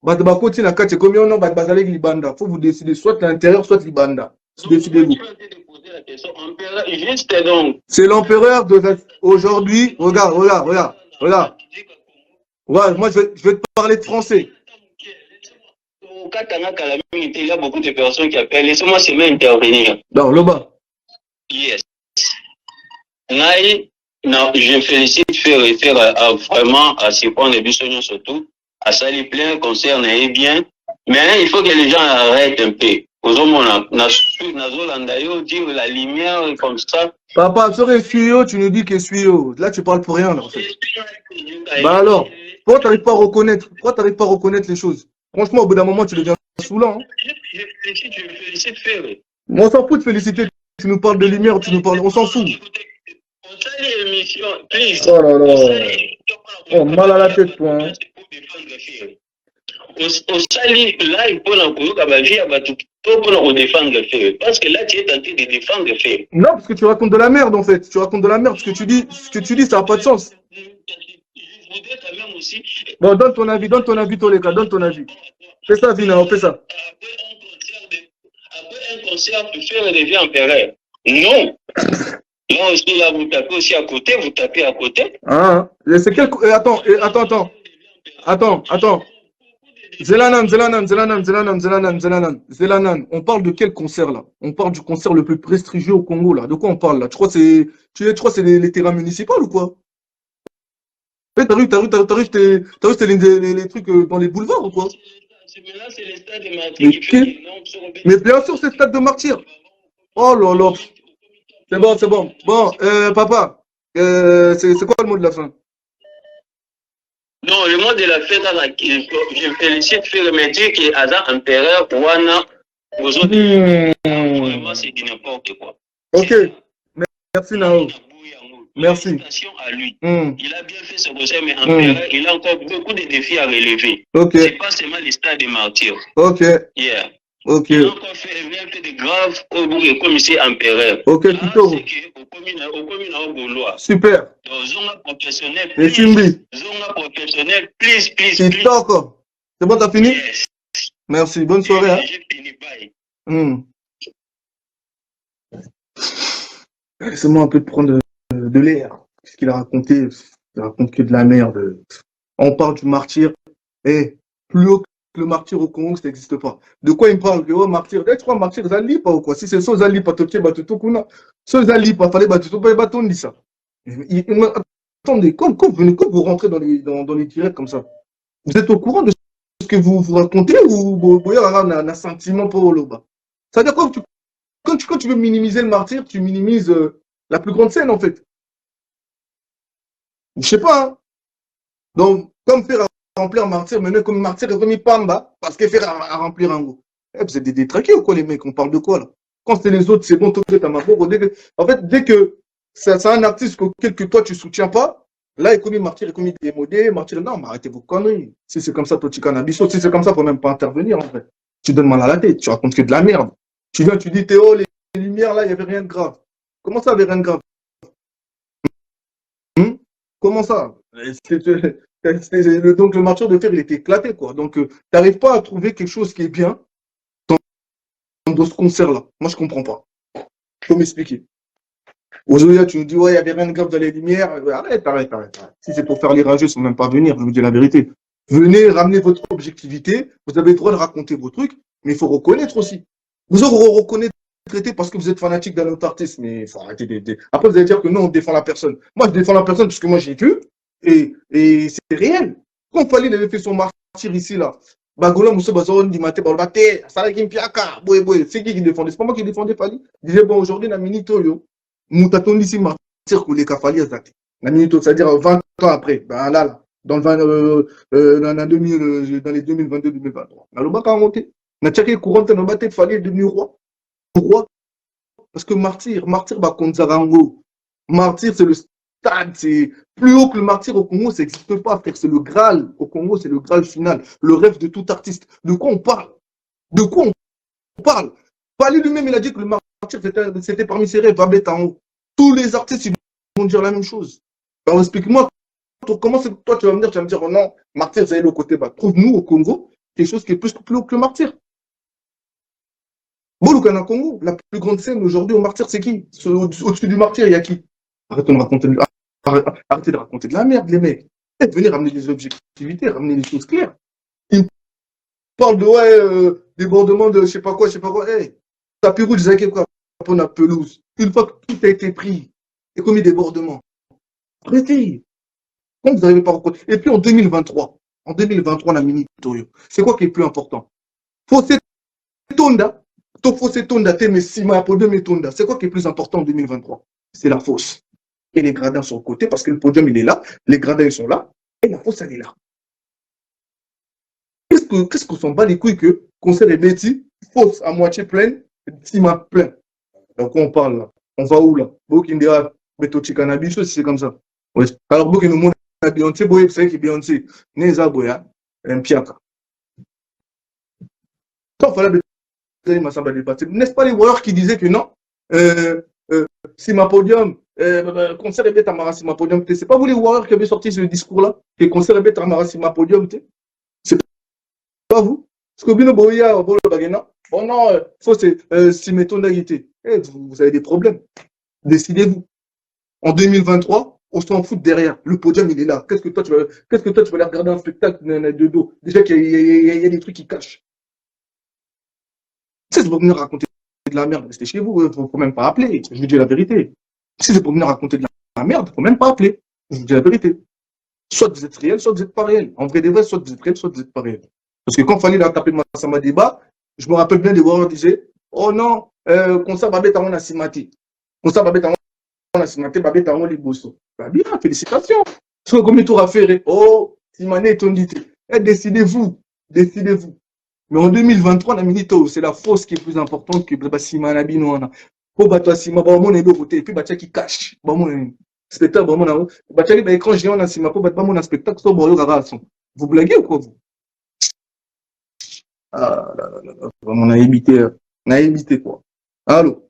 A: Bad bakoti nakati combien non bazali libanda. Faut vous décider soit l'intérieur soit libanda. Décidez-vous. C'est l'empereur de aujourd'hui. Regarde. Ouais, moi je vais te parler de français.
H: Il y a beaucoup de personnes qui appellent. Laissez-moi seulement intervenir.
A: Non, là-bas.
H: Yes. Non, je félicite faire vraiment à ce point de vue surtout à ça les plein concerne bien, mais il faut que les gens arrêtent un peu. Aux hommes dire la lumière comme ça.
A: Papa, tu nous dis que suis-yo. Là tu parles pour rien là, en fait. Bah alors, pourquoi t'arrives pas à reconnaître les choses? Franchement, au bout d'un moment, tu deviens saoulant. Hein.
H: Je félicite faire.
A: On s'en fout de féliciter. Tu nous parles de lumière, on s'en fout.
H: On sait l'émission, please.
A: Oh là là. Oh, mal à la tête, toi. Hein.
H: On sali là, il faut l'encourager à bâtir pour défendre le fait. Parce que là, tu es tenté de défendre le fait.
A: Non, parce que tu racontes de la merde, en fait. Tu racontes de la merde. Ce que tu dis, ça n'a pas de sens.
H: Je voudrais quand même aussi.
A: Bon, donne ton avis, Toleka, donne ton avis. Fais ça, Vina, fais ça.
H: Après un concert, tu fais rêver empereur. Non. Là aussi, là, vous tapez aussi à côté, vous tapez à côté.
A: Ah, c'est quel... Attends. Zelanan. On parle de quel concert, là? On parle du concert le plus prestigieux au Congo, là. De quoi on parle, là? Tu crois que c'est les terrains municipaux ou quoi? T'as vu, c'était les trucs dans les boulevards ou quoi?
H: Là, c'est les stades de martyrs.
A: Mais bien sûr, c'est le stade de martyrs. Oh là là. C'est bon. Bon, papa, c'est quoi le mot de la fin?
H: Non, le mot de la fin, je félicite faire me dire que Ada Empereur, Wana, vous autres, vraiment, c'est du n'importe quoi.
A: Ok, merci Nao. Merci.
H: Félicitations à lui. Il a bien fait ce conseil, mais Empereur, il a encore beaucoup de défis à relever.
A: Ok.
H: C'est pas seulement les stades des martyrs.
A: Ok.
H: Yeah.
A: Ok.
H: Il a encore fait de grave au bout de commissaire empereur.
A: Ok, plutôt.
H: Au commune au Gaulois.
A: Super.
H: Donc, zone professionnelle,
A: please.
H: Zone professionnelle, please.
A: Kitoko. C'est bon, t'as fini?
H: Yes.
A: Merci, bonne soirée. Hein.
H: J'ai fini, bye.
A: Laissez-moi un peu de prendre de l'air. Ce qu'il a raconté, il raconte que de la merde. On parle du martyr. Eh, plus haut que le martyr au Congo, ça n'existe pas. De quoi il me parle? Que, oh, martyr. Eh, tu crois martyr, ça lit pas ou quoi? Si c'est ça, ça lit pas, tu batuto kuna. Ça lit pas, fallait batuto, pas bâton, dit ça. Attendez, quand vous rentrez dans les directs comme ça, vous êtes au courant de ce que vous racontez ou vous avez un sentiment pour le bas? Ça veut dire quoi? Quand tu veux minimiser le martyr, tu minimises la plus grande scène, en fait. Je sais pas, hein. Donc, comme faire remplir un martyr, maintenant, comme martyr est remis Pamba, parce qu'il fait à remplir un goût. Eh, vous êtes des détraqués ou quoi, les mecs? On parle de quoi, là? Quand c'est les autres, c'est bon, toi, t'as ma pauvre. En fait, dès que c'est un artiste que toi, tu soutiens pas, là, il est commis martyr, il est commis démodé, martyr, non, mais arrêtez vos conneries. Si c'est comme ça, toi, tu cannabis, si c'est comme ça, faut même pas intervenir, en fait. Tu donnes mal à la tête, tu racontes que de la merde. Tu viens, tu dis, Théo, les lumières, là, il n'y avait rien de grave. Comment ça, il n'y avait rien de grave? Comment ça? Donc, le martyr de fer, il était éclaté, quoi. Donc, tu n'arrives pas à trouver quelque chose qui est bien dans ce concert-là. Moi, je ne comprends pas. Il faut m'expliquer. Aujourd'hui, tu nous dis, ouais, il n'y avait rien de grave dans les lumières. Arrête. Si c'est pour faire les rageux, ils ne sont même pas venir, je vous dis la vérité. Venez ramener votre objectivité. Vous avez le droit de raconter vos trucs, mais il faut reconnaître aussi. Vous aurez reconnaître traité parce que vous êtes fanatique d'un autre artiste, mais il faut arrêter de. Après, vous allez dire que non, on défend la personne. Moi, je défends la personne parce que moi, j'ai vu et c'est réel. Quand Fali avait fait son martyr ici, là, Bagola Moussa Bazon dit Maté Balbate, Salakim Piaka, c'est qui défendait? C'est pas moi qui défendais Fali. Il disait, bon, aujourd'hui, la minito, yo, Moutaton ici, martyr, que les Kafali, la minito, c'est-à-dire 20 ans après, ben là, dans les 2022-2023. La Loba a monté. Na tchaki courant, na batté Fali est devenu roi. Pourquoi? Parce que martyr, bah, Konzarango. Martyr, c'est le stade, c'est plus haut que le martyr au Congo, ça n'existe pas, frère. C'est le Graal. Au Congo, c'est le Graal final. Le rêve de tout artiste. De quoi on parle? De quoi on parle? Fali lui-même, il a dit que le martyr, c'était parmi ses rêves, Babette en haut. Tous les artistes, ils vont dire la même chose. Alors, explique-moi, comment toi, tu vas me dire, oh non, martyr, c'est le côté bas. Trouve-nous au Congo quelque chose qui est plus haut que le martyr. Bolukana Congo, la plus grande scène aujourd'hui au martyr, c'est qui? Au-dessus du martyr, il y a qui? Arrêtez de raconter de la merde, les mecs. Venez ramener des objectivités, ramener des choses claires. Ils parlent de débordement de je sais pas quoi. Hey, tapis rouge, Zaki, quoi, pour la pelouse. Une fois que tout a été pris, et commis débordement. Arrêtez. Quand vous n'arrivez pas à rencontrer. Et puis en 2023, la mini Toyo, c'est quoi qui est plus important? Fossé Tonda. C'est quoi qui est plus important en 2023? C'est la fosse. Et les gradins sont au côté parce que le podium, il est là, les gradins, ils sont là, et la fosse, elle est là. Qu'est-ce qu'on s'en bat les couilles que concert est bêtis, fosse à moitié pleine, ciment plein? Donc, on parle là. On va où là? Bokindera, Betochi Cannabis, si c'est comme ça. Ouais. Alors, Bokindera, nous, on a Beyoncé, Boye, c'est qui Beyoncé, Neza Boya, Mpiaka. Quand il fallait n'est-ce pas les Warriors qui disaient que non, si ma podium, concert est bête à Mara, si ma podium, c'est pas vous les Warriors qui avez sorti ce discours-là, que concert est bête à Mara, si ma podium, c'est pas vous. Parce que Bino Boya, bon non, faut c'est si mettons d'agité. Vous avez des problèmes. Décidez-vous. En 2023, on s'en fout derrière. Le podium, il est là. Qu'est-ce que toi, tu vas aller regarder un spectacle de dos? Déjà qu'il y a des trucs qui cachent. Si c'est pour venir raconter de la merde, restez chez vous, il ne faut même pas appeler. Je vous dis la vérité. Si c'est pour venir raconter de la merde, il ne faut même pas appeler. Je vous dis la vérité. Soit vous êtes réel, soit vous n'êtes pas réel. En vrai des vrais, soit vous êtes réel, soit vous n'êtes pas réel. Parce que quand il fallait la taper Massama débat, je me rappelle bien des Warriors disaient, oh non, comme ça, Babette a simati. Comme ça, Babette a simati, Babette a liboso. Bah bien, félicitations. Parce que comme il t'aura fait, oh, Simane est ton dit. Décidez-vous. Mais en 2023, la minito, c'est la fausse qui est plus importante que Basima Nabino. Pour battre Sima, bon, est de côté, et puis Batia qui cache. Bon, spectacle, bon, Batia qui écran géant dans Sima, pour battre mon spectacle, sur Borio Garason. Vous blaguez ou quoi, vous? Ah là là là, vraiment, on a évité quoi. Allô?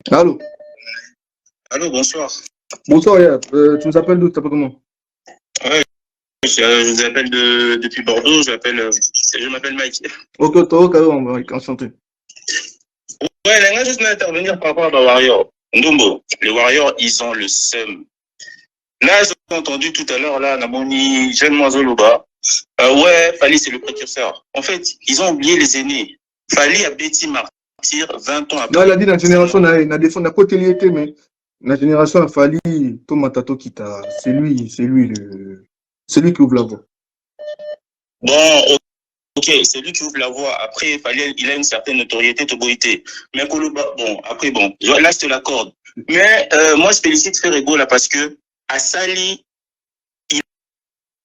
A: Allô,
H: Allô, bonsoir.
A: bonsoir, tu nous appelles d'où? Tu t'appelles comment?
H: Ouais, je vous appelle depuis Bordeaux, je m'appelle Mike.
A: Ok, toi, on va enchanter.
H: Ouais, là, juste intervenir par rapport à Warrior. Ndombo, les Warriors, ils ont le seum. Là, j'ai entendu tout à l'heure, là, Namoni, Jeanne Moiseau-Loba. Ouais, Fali, c'est le précurseur. En fait, ils ont oublié les aînés. Fali a Betty Martyr 20 ans après.
A: Non, il a dit dans la génération, na côté lié, mais la génération a Fali, Tomatato Kita. C'est lui qui ouvre la voie.
H: Bon, ok, c'est lui qui ouvre la voie. Après, Fali, il a une certaine notoriété, Toboïté. Mais Koloba, bon, après, bon, là, je te l'accorde. Mais moi, je félicite Ferrego là parce que à Sali,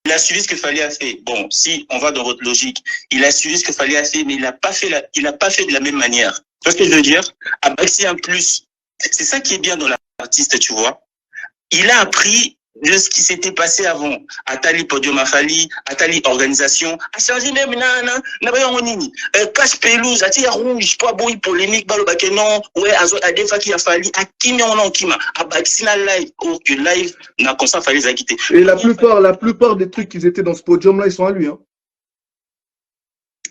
H: il a suivi ce que Fali a fait. Bon, si on va dans votre logique, il a suivi ce que Fali a fait, mais il n'a pas fait de la même manière. Tu vois ce que je veux dire? À Baxi un plus. C'est ça qui est bien dans l'artiste, tu vois. Il a appris de ce qui s'était passé avant. Atali Podium à Fali, Atali Organisation, a changé même cache pelouse, Atali rouge, pas boy polémique, balo non, ouais, à des fois qui a Fali, à qui on en kima, à Baxina live, ou que live, n'a comme ça Fali les a quittés.
A: Et la plupart des trucs qui étaient dans ce podium-là, ils sont à lui, hein.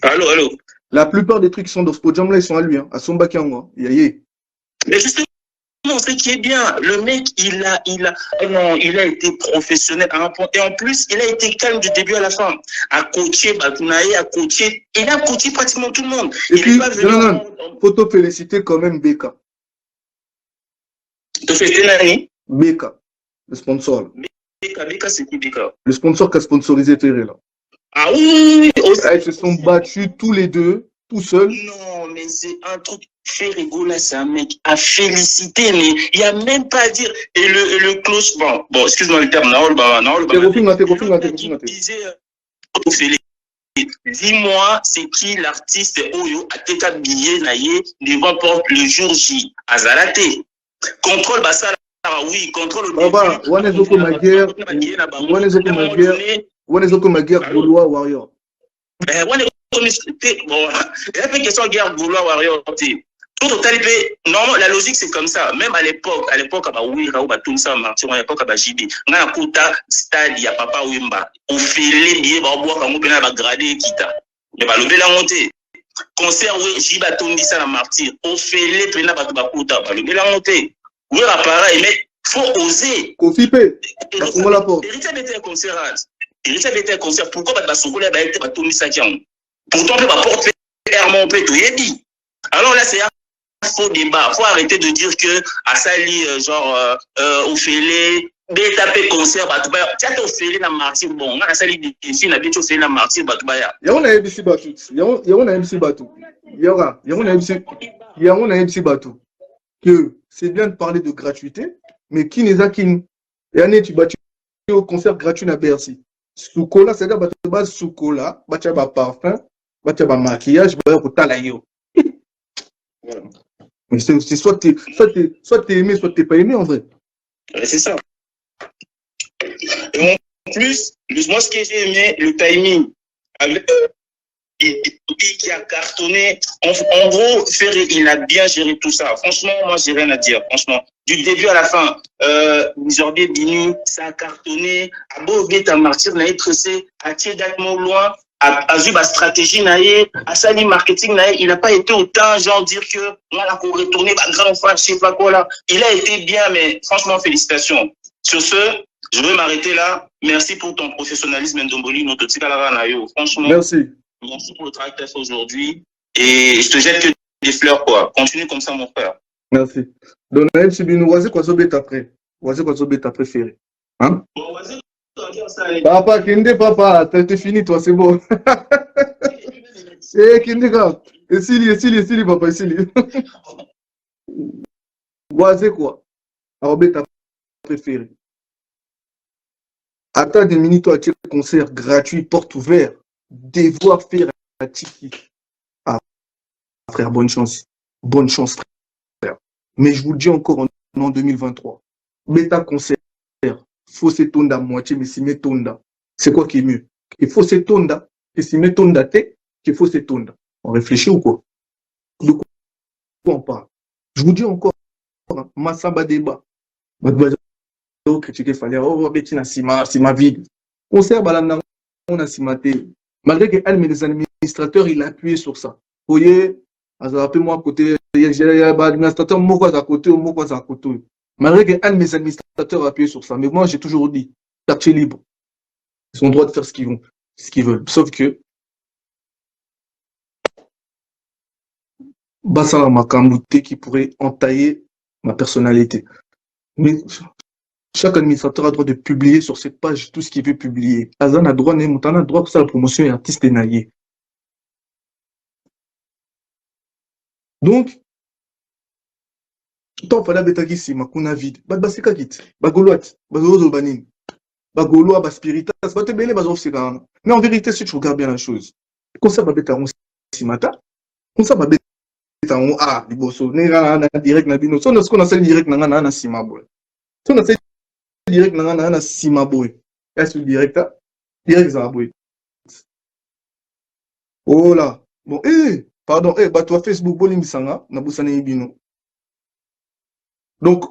H: Allô.
A: La plupart des trucs qui sont dans ce podium-là, ils sont à lui, hein. À Somba Kiangwa. Yaye.
H: Mais justement, c'est qui est bien. Le mec, il a été professionnel à un point. Et en plus, il a été calme du début à la fin. À coacher Batounaï, il a coaché pratiquement tout le monde.
A: Et puis, faut te féliciter quand même Beka.
H: Te féliciter Nani?
A: Beka, le sponsor.
H: Beka, c'est qui Beka?
A: Le sponsor qui a sponsorisé Terre là.
H: Ah oui.
A: Ils se sont battus tous les deux, tout seuls.
H: Non, mais c'est un truc. Ferrego là, c'est un mec à féliciter, mais il n'y a même pas à dire. Et le close, bon, excuse-moi le terme, dis-moi, c'est qui l'artiste Oyo a été billet naïe devant porte le jour J à Zalate. Contrôle Bassala, oui, contrôle le
A: Baba, Wanezoko Maguire, Gaulois, Warrior.
H: Bon, il y a pas de question guerre Gaulois, Warrior. Non, la logique c'est comme ça. Même à l'époque, oui, Raoult tout ça, Martin, à l'époque, JB. On a Kouta, Stade, il y a Papa Wimba. On fait les billets, on boit comme on peut grader Kita. Mais bah, le la montée. Concert, oui, JB Tondi, ça, la martyr. On fait les prénats, bah, Kouta, bah, le la montée. Oui, pareil, mais faut oser.
A: Confipé.
H: Héritier était un concert. Pourquoi bah, son collègue, bah, Tondi, ça, tiens. Pourtant, on peut pas porter clairement, on peut tout y dit. Alors là, c'est faux débat. Faut arrêter de dire que à Sali genre au Félé taper concert batubaya. Tu as au Félé la martyr bon. On a Sali défi na bien au Félé la martyr batubaya.
A: Ya on a MC Batu. Ya on a MC Batu. Ya on a MC Batu. Que c'est bien de parler de gratuité, mais qui n'est pas qui. Et tu bats au concert gratuit à Bercy. Soukola, c'est-à-dire batu Soukola, batu ba parfum, batu ba maquillage, batu ko talayo. Voilà. Mais c'est soit t'es aimé, soit t'es pas aimé en vrai.
H: C'est ça. Et en plus, moi ce que j'ai aimé, le timing. Avec qui a cartonné. En gros, Ferré, il a bien géré tout ça. Franchement, moi j'ai rien à dire. Franchement, du début à la fin, Jordi Binu, ça a cartonné. Abo Beta Martyr n'a été tressé, à Tiedakmo loin. À vu ma stratégie naïe, à Sali marketing naïe, il n'a pas été autant genre dire que on a retourné ma grande fois, je sais pas quoi là. Il a été bien, mais franchement félicitations. Sur ce, je vais m'arrêter là. Merci pour ton professionnalisme, Ndomboli, notre naïo. Franchement,
A: merci
H: pour le travail que tu as fait aujourd'hui. Et je te jette que des fleurs quoi. Continue comme ça mon frère.
A: Merci. Donc MC Binu, voici quoi ça bête après. Voici quoi ça bête préféré. Hein?
H: Bon, vas-y.
A: Papa, Kinde, papa, t'es fini, toi, c'est bon. Eh, Kinde, gars. Essili, papa, essili. Voici quoi? Alors, t'as préféré. Attends des minutes, toi, tu concert gratuit, porte ouverte. Devoir faire un tiki. Ah, frère, bonne chance. Bonne chance, frère. Mais je vous le dis encore en 2023. Bêta concert. Faut s'étonner à moitié, mais si m'étonne, c'est quoi qui est mieux? Il faut s'étonner, et si m'étonne qu'il faut s'étonner. On réfléchit ou quoi? De quoi on parle? Je vous dis encore, Massamba débat. Critiquer fallait, oh, Bettina, c'est ma vie. Concert, on a simaté. Malgré que un des administrateurs, il a appuyé sur ça. Vous voyez, appelez-moi à côté, il y a un administrateur, moi, à côté, moi, à côté. Malgré que un de mes administrateurs a appuyé sur ça. Mais moi, j'ai toujours dit, quartier libre. Ils ont le droit de faire ce qu'ils veulent. Sauf que, Bassala Makamouté qui pourrait entailler ma personnalité. Mais chaque administrateur a le droit de publier sur cette page tout ce qu'il veut publier. Azan a droit, Némoutan a droit que ça la promotion et artiste est naillé. Donc, tant fallait betaki si makuna vide. Basika kit. Bagoloat. Bagolo banin. Bagolo ba spiritas. Ba te belé bazof c'est. Mais en vérité, si tu regardes bien la chose, comme ça ba betaron si mata, comme ça ba betaron ah liboso. Nera na direct na bino. So ce qu'on a fait direct na sima boy. So na fait direct na sima boy. Est-ce que direct là? Direct ça boy. Oh là. Bon, pardon, bah toi Facebook bolimisanga na busane bino. Donc,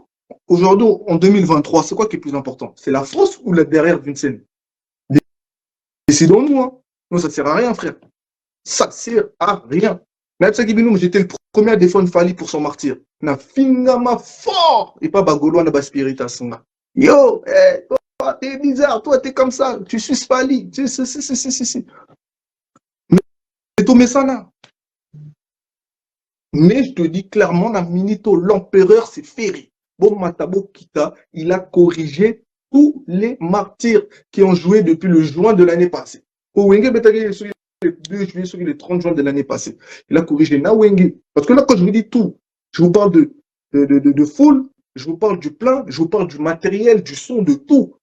A: aujourd'hui, en 2023, c'est quoi qui est plus important? C'est la France ou la derrière d'une scène? Décidons-nous. Hein. Non, ça ne sert à rien, frère. Ça ne sert à rien. Mais j'étais le premier à défendre Fali pour son martyr. Na fingama fort. Et pas Bagolo, na spiritas. Yo, toi, t'es bizarre. Toi, t'es comme ça. Tu suis Fali. Si. Mais tout ça là. Mais je te dis clairement, la Minito, l'empereur, c'est Ferry. Bon, Matabo Kita, il a corrigé tous les martyrs qui ont joué depuis le juin de l'année passée. Au Wenge Betagé, sur le 2 juillet, sur le 30 juin de l'année passée. Il a corrigé Na Wenge. Parce que là, quand je vous dis tout, je vous parle de foule, je vous parle du plan, je vous parle du matériel, du son, de tout.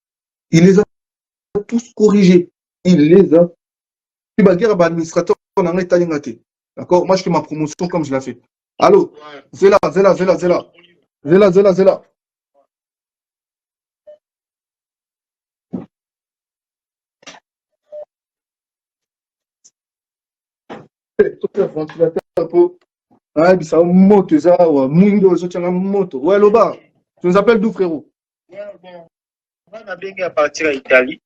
A: Il les a tous corrigés. Il les a. Il va dire à l'administrateur qu'on a été. D'accord? Moi, je fais ma promotion comme je l'ai fait. Allô? Zela. Ventilateur un peu. Ah, puis ça moto, ça, Mouindo, ça tient la moto. Ouais, Loba, tu nous appelles d'où, frérot?
E: On a bien à partir à Italie.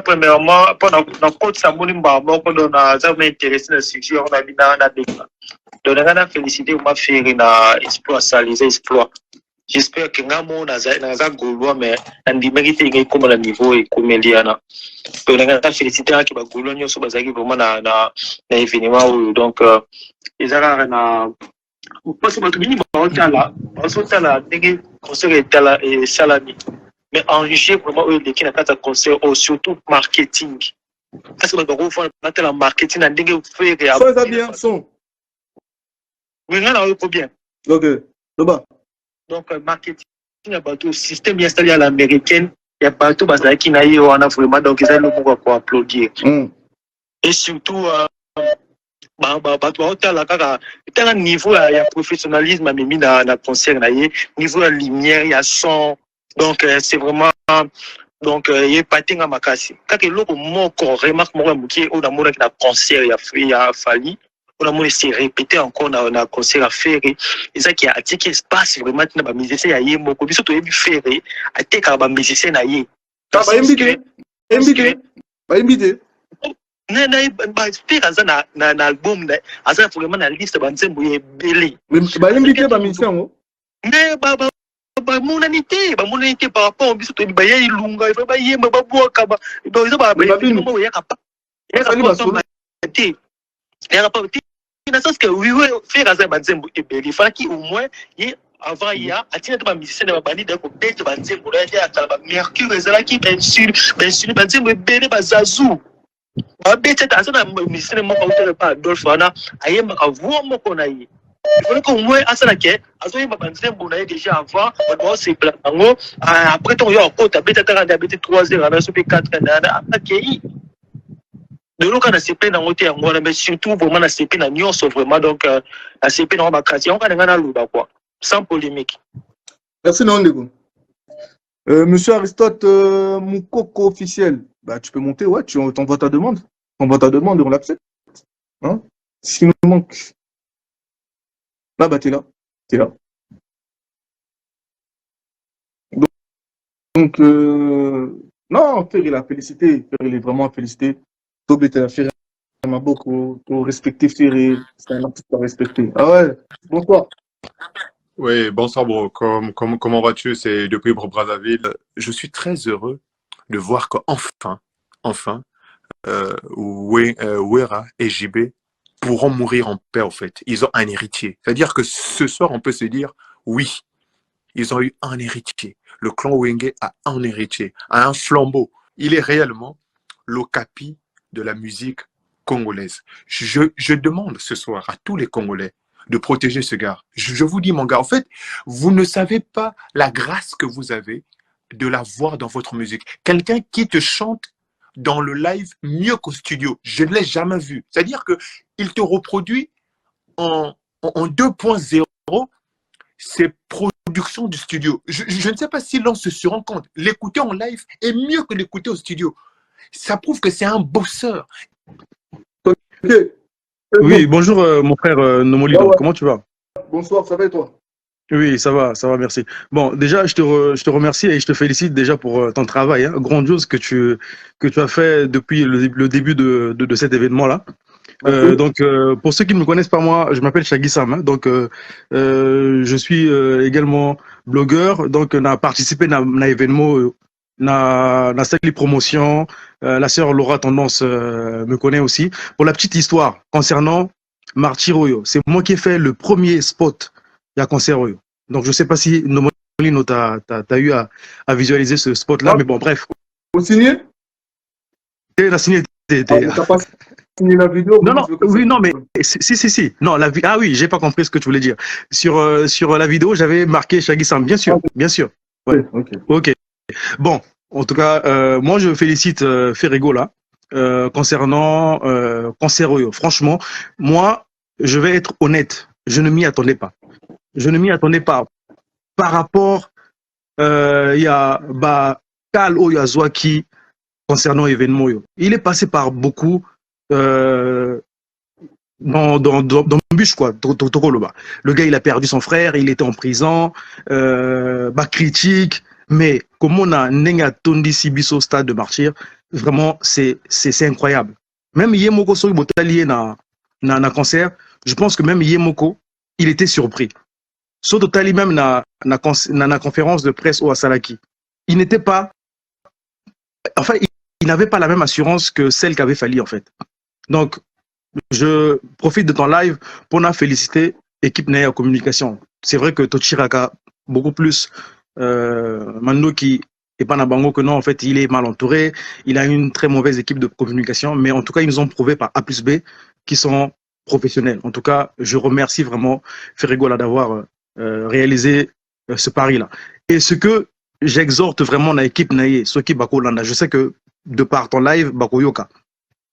E: Premièrement, pendant que ça m'a intéressé dans le sujet, on a mis dans la déclaration. Donc, on a félicité, on m'a fait un exploit, ça, les exploits. J'espère que nous avons un Gaulois, mais on a mérité comme le niveau et comme Eliana. Donc, on a félicité que les Gaulois nous sont vraiment dans l'événement. Donc, ils ont parce que le salami. Mais enrichir vraiment l'équipe dans concert, surtout marketing. Parce que nous avons marketing, nous
A: avons fait bien, son.
E: Oui, on a bien.
A: Ok, Loba.
E: Donc, marketing, il y a un système bien installé à l'américaine. Il y a partout qui n'a eu on a vraiment donc ils ont le pouvoir pour applaudir. Et surtout, un niveau de professionnalisme mais mis dans le concert, niveau de lumière, il y a son. Donc, c'est vraiment. Donc, il y a pas de makasi. Quand il y a remarque, on a un concert, il y a fallu. On a essayé de répéter encore dans un concert à faire. Et ça qui a attiré l'espace vraiment dans les musiciens. Il y a beaucoup de choses qui ont fait. Il y a des musiciens qui ont
A: invité.
E: Un album, vraiment la liste de belé.
A: Mais invité les musiciens.
E: Mais mon unité par rapport au biso il y a ilunga il faut y a babuaka donc ils ont il y a pas dans le sens que oui faire ça banzembo ebeli il fallait au moins avant il y a atina de musicien de bandi de ko bête banzembo là il y a mercure ezala qui bien sûr banzembo ebeli bazazu ba bête ça na musicien mo ko pas Adolphe ana ayemba ka voix mo ko na yi il faut qu'au moins à ça là que azoye banzembo na déjà avant on se planango après ton yo ko ta bête ta habiter 3 heures na so 4 na akei de l'eau qu'on a CP dans l'hôtel, mais surtout vraiment la CP dans Nyon, vraiment donc la CP dans ma quartier, on va aller quoi, sans polémique.
A: Merci Nandego. Monsieur Aristote, mon coco officiel, bah tu peux monter, ouais, tu t'envoies ta demande, et on l'accepte. Hein? Ce qui nous manque. Là, bah t'es là. Donc Non, Ferry, il a félicité. Ferry, il est vraiment félicité. Tobé, Ferry, m'a beaucoup respecté Ferry. C'est un artiste à respecter. Ah ouais, bonsoir.
I: Oui, bonsoir bro. Comment vas-tu? C'est depuis Brazzaville. Je suis très heureux de voir qu'enfin, Wera et JB pourront mourir en paix, en fait. Ils ont un héritier. C'est-à-dire que ce soir, on peut se dire, oui, ils ont eu un héritier. Le clan Wenge a un héritier, a un flambeau. Il est réellement l'okapi de la musique congolaise. Je demande ce soir à tous les Congolais de protéger ce gars. Je vous dis, mon gars, en fait, vous ne savez pas la grâce que vous avez de la voir dans votre musique. Quelqu'un qui te chante dans le live mieux qu'au studio. Je ne l'ai jamais vu. C'est-à-dire qu'il te reproduit en 2.0 ses productions du studio. Je ne sais pas si l'on se rend compte. L'écouter en live est mieux que l'écouter au studio. Ça prouve que c'est un bosseur.
A: Ok.
J: Oui, bonjour mon frère Nomolino,
A: Ouais.
J: comment tu vas?
A: Bonsoir, ça va et toi?
J: Oui, ça va, merci. Bon, déjà, je te remercie et je te félicite déjà pour ton travail, hein, grandiose que tu as fait depuis le début de cet événement-là. Donc, pour ceux qui ne me connaissent pas, moi, je m'appelle Shaggy Sam, hein, donc je suis également blogueur, donc on a participé à un événement, na sali promotion, la sœur Laura Tendance me connaît aussi. Pour la petite histoire concernant Martyr Oyo, c'est moi qui ai fait le premier spot il y a concert Oyo. Donc je sais pas si Nomolino t'as eu à visualiser ce spot là, mais bon bref.
A: Vous signez?
J: T'as signé.
A: T'as pas signé la vidéo?
J: Non, oui, non, mais si. Non, ah oui, j'ai pas compris ce que tu voulais dire. Sur la vidéo, j'avais marqué Shaggy Sam, bien sûr. Ouais. Ok. Bon, en tout cas, moi je félicite Ferrigo là concernant Concert Oyo. Franchement, moi, je vais être honnête, je ne m'y attendais pas. Par rapport, il y a Kal Oyazwaki concernant l'événement. Il est passé par beaucoup dans bûche quoi. Le gars, il a perdu son frère, il était en prison, critique. Mais comme on a Nenga Tondi Sibiso stade de martyr, vraiment c'est incroyable. Même Yemoko Soy Botalié na concert, je pense que même Yemoko, il était surpris. Sauf Totali même na conférence de presse au Asalaki. Il n'était pas, enfin il n'avait pas la même assurance que celle qu'avait Fali en fait. Donc je profite de ton live pour féliciter l'équipe Naya Communication. C'est vrai que Tochiraka beaucoup plus Mando qui est pas Nabango que non, en fait il est mal entouré, il a une très mauvaise équipe de communication, mais en tout cas ils nous ont prouvé par A plus B qu'ils sont professionnels. En tout cas, je remercie vraiment Ferrigo là d'avoir réalisé ce pari là. Et ce que j'exhorte vraiment à l'équipe Naye, ceux qui Bako Landa, je sais que de par ton live Bako Yoka,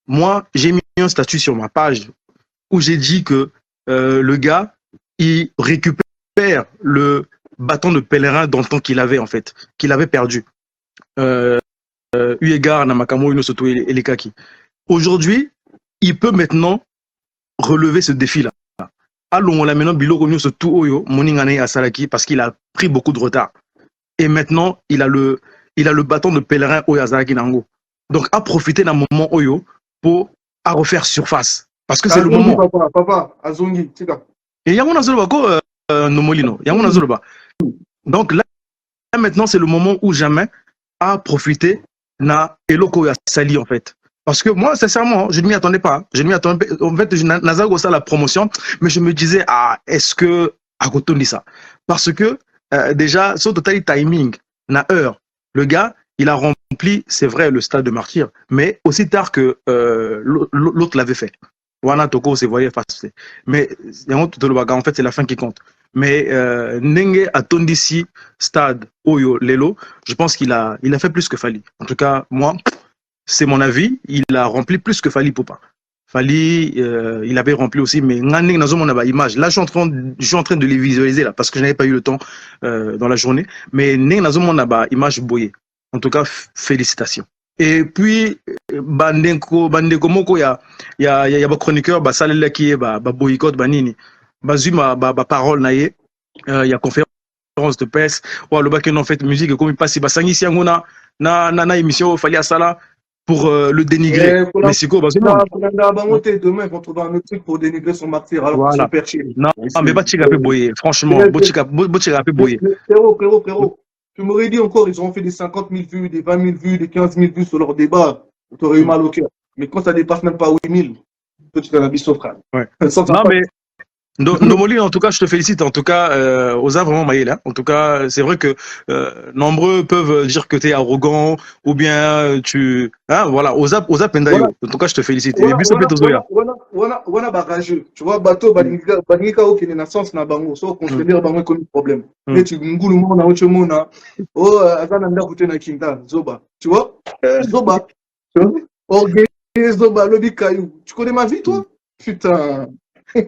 J: moi j'ai mis un statut sur ma page où j'ai dit que le gars il récupère le bâton de pèlerin d'antan qu'il avait en fait, qu'il avait perdu. Eu égard à Namakamo Inosoto et les Kaki. Aujourd'hui, il peut maintenant relever ce défi-là. Allons, on l'a maintenant Biloko Inosoto Oyo, Moningane Asalaki, parce qu'il a pris beaucoup de retard. Et maintenant, il a le bâton de pèlerin Oyo Azalaki Nango. Donc, à profiter d'un moment Oyo pour à refaire surface. Parce que c'est le moment.
A: Papa, Azongi, tika.
J: Et Yamuna Zolobako, Nomolino, Yamuna Zoloba. Donc là, maintenant, c'est le moment où jamais à profiter na Eloko Sali en fait. Parce que moi, sincèrement, je ne m'y attendais pas. En fait, Nazago ça la promotion, mais je me disais, est-ce que à côté dit ça? Parce que déjà, sur total timing, na heure, le gars, il a rempli, c'est vrai, le stade de martyr, mais aussi tard que l'autre l'avait fait. Wana Toko se voyait face. Mais en fait, c'est la fin qui compte. Mais Nenge a Tondisi stade Oyo Lelo, je pense qu'il a fait plus que Fali. En tout cas, moi, c'est mon avis, il a rempli plus que Fali Poupa. Fali, il avait rempli aussi, mais Nenge Nazo mon image. Là, je suis en train de les visualiser là, parce que je n'avais pas eu le temps dans la journée. Mais Nenge Nazo mon image boyée. En tout cas, félicitations. Et puis, Bandeko Moko, il y a chroniqueur, Salela qui est boycott, Banini. Bazuma, parole, il y a conférence de presse ou le bac en fait musique comme il passe basangi si ngona na émission fallait à ça là pour le dénigrer. Mais c'est quoi
A: demain ils vont trouver un autre truc pour dénigrer son martyr alors voilà. Se percher.
J: Non, mais pas Tchiga peut boyer, franchement, Tchiga peut boyer.
A: Frérot, tu m'aurais dit encore, ils ont fait des 50 000 vues, des 20 000 vues, des 15 000 vues sur leur débat, tu aurais eu mal au cœur. Mais quand ça dépasse même pas 8 000, toi tu t'en as mis frère.
J: Ouais. Non, mais Nomoli, en tout cas, je te félicite. En tout cas, Oza vraiment Maïl. Hein. En tout cas, c'est vrai que nombreux peuvent dire que tu es arrogant ou bien tu. Hein, voilà, Oza Pendayo. Voilà. En tout cas, je te félicite.
A: Voilà, voilà, barrageux. Tu vois, bateau, Banika, qui est naissance, na bango. Sauf qu'on se dit, bango, comme problème. Mais tu ngou le monde, autre monde, oh, Azananda, goûté na Kinta, Zoba. Tu vois, Zoba. Orgueil, Zoba, lobby caillou. Tu connais ma vie, toi? Putain.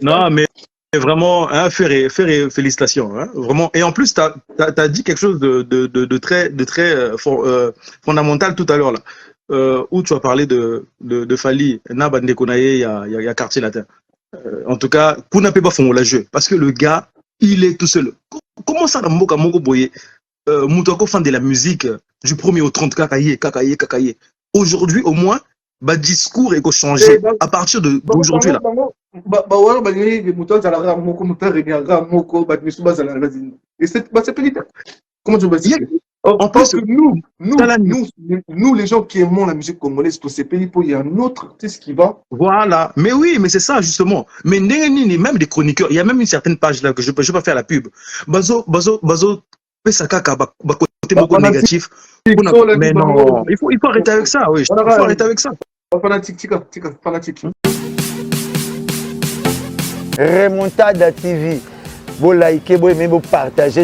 J: Non, mais vraiment, hein, félicitations. Hein, vraiment. Et en plus, tu as dit quelque chose de très fondamental tout à l'heure, là, où tu as parlé de Fali. Il y a quartier latin. En tout cas, Kuna peut pas faire le jeu. Parce que le gars, il est tout seul. Comment ça, Mboka Moko Boye, Moutoko fan de la musique, du 1er au 30, kakaye. Aujourd'hui, au moins, bah, discours est changé à partir d'aujourd'hui là.
A: Et c'est comment tu vas dire? En plus, nous, les gens qui aimons la musique congolaise, pour ces pays, il y a un autre artiste qui va.
J: Voilà. Mais oui, mais c'est ça, justement. Mais même des chroniqueurs, il y a même une certaine page là que je ne peux pas faire la pub. Bazo, Pesaka, côté négatif. Mais non, il faut arrêter avec ça, oui. Il faut arrêter avec ça.
A: Fanatique.
K: Remontada TV. Vous likez, vous aimez, vous partagez.